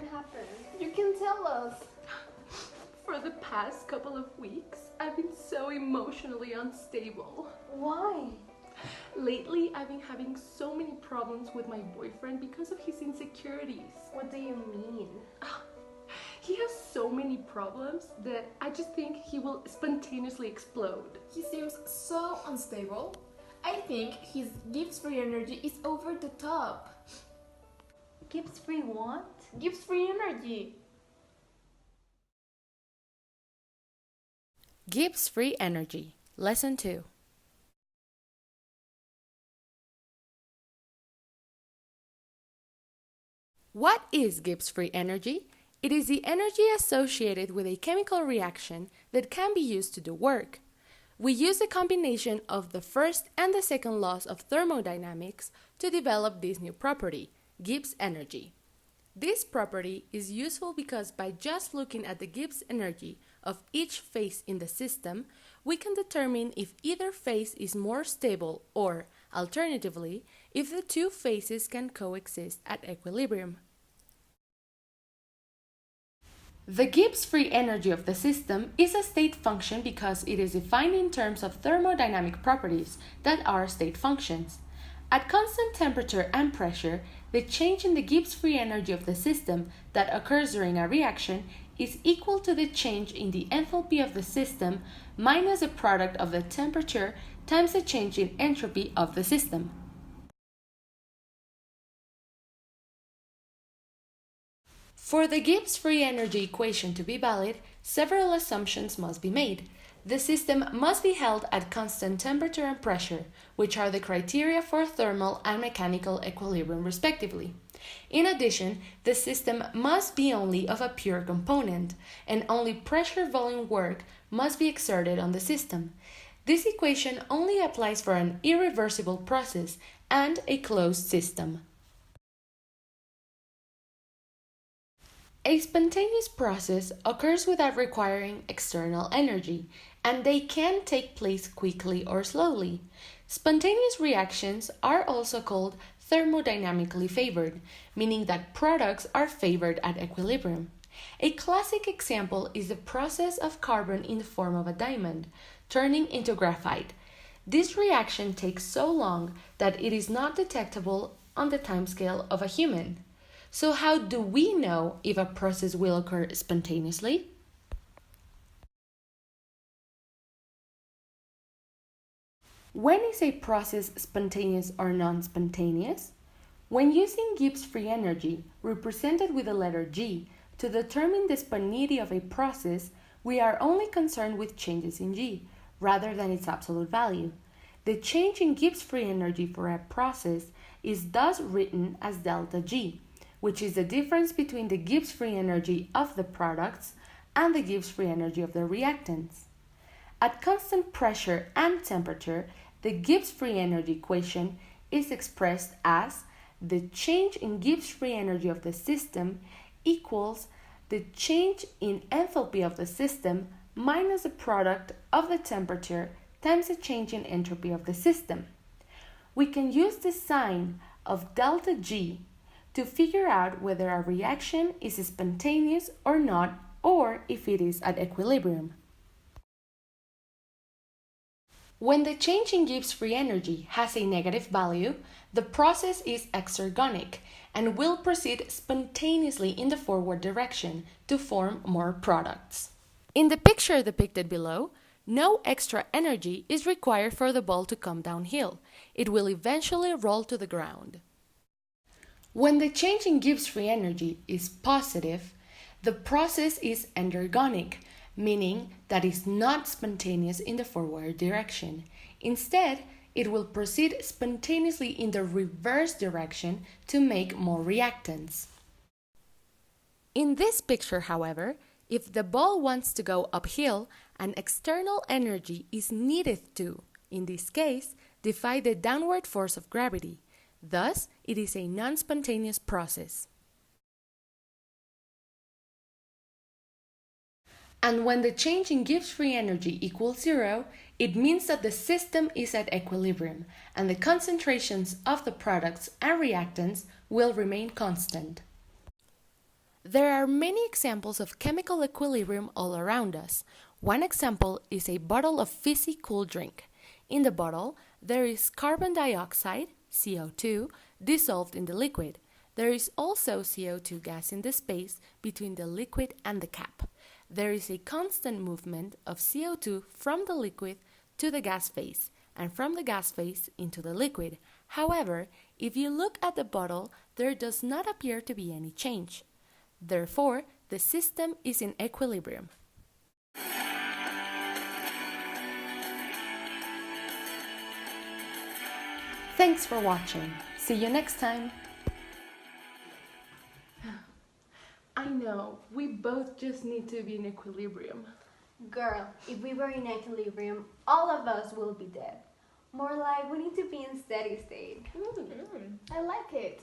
What happened? You can tell us. For the past couple of weeks, I've been so emotionally unstable. Why? Lately, I've been having so many problems with my boyfriend because of his insecurities. What do you mean? He has so many problems that I just think he will spontaneously explode. He seems so unstable. I think his gift-free energy is over the top. Gift-free what? Gift-free energy. Gibbs-free energy. Lesson 2. What is Gibbs-free energy? It is the energy associated with a chemical reaction that can be used to do work. We use a combination of the first and the second laws of thermodynamics to develop this new property, Gibbs energy. This property is useful because by just looking at the Gibbs energy of each phase in the system, we can determine if either phase is more stable or, alternatively, if the two phases can coexist at equilibrium. The Gibbs-free energy of the system is a state function because it is defined in terms of thermodynamic properties that are state functions. At constant temperature and pressure, the change in the Gibbs-free energy of the system that occurs during a reaction is equal to the change in the enthalpy of the system minus the product of the temperature times the change in entropy of the system. For the Gibbs-free energy equation to be valid, several assumptions must be made. The system must be held at constant temperature and pressure, which are the criteria for thermal and mechanical equilibrium respectively. In addition, the system must be only of a pure component, and only pressure-volume work must be exerted on the system. This equation only applies for an irreversible process and a closed system. A spontaneous process occurs without requiring external energy, and they can take place quickly or slowly. Spontaneous reactions are also called thermodynamically favored, meaning that products are favored at equilibrium. A classic example is the process of carbon in the form of a diamond, turning into graphite. This reaction takes so long that it is not detectable on the timescale of a human. So how do we know if a process will occur spontaneously? When is a process spontaneous or non-spontaneous? When using Gibbs-free energy, represented with the letter G, to determine the spontaneity of a process, we are only concerned with changes in G, rather than its absolute value. The change in Gibbs-free energy for a process is thus written as delta G, which is the difference between the Gibbs-free energy of the products and the Gibbs-free energy of the reactants. At constant pressure and temperature, the Gibbs-free energy equation is expressed as the change in Gibbs-free energy of the system equals the change in enthalpy of the system minus the product of the temperature times the change in entropy of the system. We can use the sign of delta G to figure out whether a reaction is spontaneous or not, or if it is at equilibrium. When the change in Gibbs-free energy has a negative value, the process is exergonic and will proceed spontaneously in the forward direction to form more products. In the picture depicted below, no extra energy is required for the ball to come downhill. It will eventually roll to the ground. When the change in Gibbs-free energy is positive, the process is endergonic, meaning that it's not spontaneous in the forward direction. Instead, it will proceed spontaneously in the reverse direction to make more reactants. In this picture, however, if the ball wants to go uphill, an external energy is needed to, in this case, defy the downward force of gravity. Thus, it is a non-spontaneous process. And when the change in Gibbs-free energy equals zero, it means that the system is at equilibrium, and the concentrations of the products and reactants will remain constant. There are many examples of chemical equilibrium all around us. One example is a bottle of fizzy cool drink. In the bottle, there is carbon dioxide, CO2, dissolved in the liquid. There is also CO2 gas in the space between the liquid and the cap. There is a constant movement of CO2 from the liquid to the gas phase, and from the gas phase into the liquid. However, if you look at the bottle, there does not appear to be any change. Therefore, the system is in equilibrium. Thanks for watching. See you next time. I know, we both just need to be in equilibrium. Girl, if we were in equilibrium, all of us will be dead. More like we need to be in steady state. I like it.